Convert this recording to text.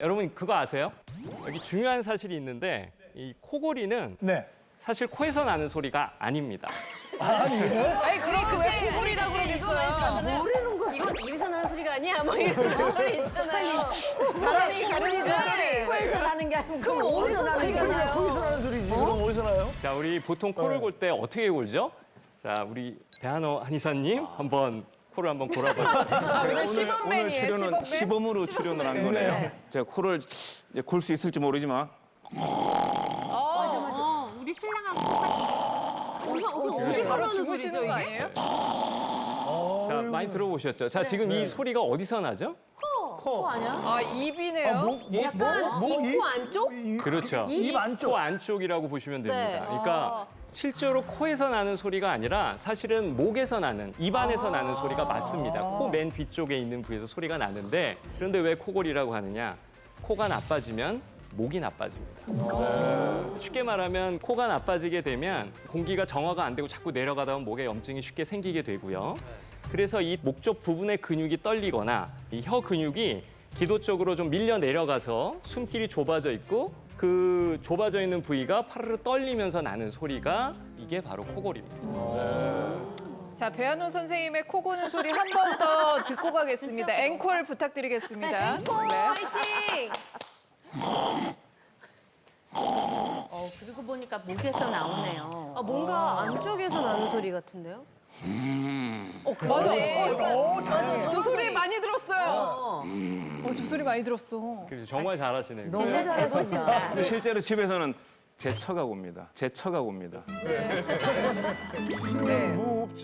여러분 그거 아세요? 여기 중요한 사실이 있는데 이 코골이는 네. 사실 코에서 나는 소리가 아닙니다. 아니 그럼 왜 코골이라고 그러겠어요? 모르는 거. 이건 입에서 나는 소리가 아니야. 뭐 이런 소리 있잖아요. 사람이 다르니까 코에서 나는 게 아니고 그럼 어디서 나는 거잖아요. 거기서 나는 소리지. 그럼 어디서 나요? 자, 우리 보통 코를 골 때 어떻게 골죠? 자, 우리 배한호 한의사님 한번 코를 한번 골아봐요. 오늘 시범맨이에요. 오늘 출연은 시범으로 출연을 한 거네요. 제가 코를 골 수 있을지 모르지만 우리 신랑하고 어디서 나는 소리죠 이게? 자, 많이 들어보셨죠? 자, 지금 이 소리가 어디서 나죠? 아 입이네요. 약간 이 코 안쪽? 그렇죠. 입 안쪽. 코 안쪽이라고 보시면 됩니다. 네. 그러니까 실제로 코에서 나는 소리가 아니라 사실은 목에서 나는, 입안에서 나는 소리가 맞습니다. 코 맨 뒤쪽에 있는 부위에서 소리가 나는데 그런데 왜 코골이라고 하느냐? 코가 나빠지면 목이 나빠집니다. 쉽게 말하면 코가 나빠지게 되면 공기가 정화가 안 되고 자꾸 내려가다 보면 목에 염증이 쉽게 생기게 되고요. 그래서 이 목 쪽 부분의 근육이 떨리거나 이 혀 근육이 기도 쪽으로 좀 밀려 내려가서 숨길이 좁아져 있고 그 좁아져 있는 부위가 파르르 떨리면서 나는 소리가 이게 바로 코골이입니다. 자 배한호 선생님의 코 고는 소리 한 번 더 듣고 가겠습니다. 앵콜 부탁드리겠습니다. 네. 파이팅! 그리고 보니까 목에서 나오네요. 뭔가 안쪽에서 나는 소리 같은데요? 맞아. 저 소리 많이 들었어요. 저 소리 많이 들었어. 그래서 정말 잘하시네요. 너무 잘하신다. 근데 실제로 집에서는 제 처가 옵니다. 제 처가 옵니다. 네. 무흡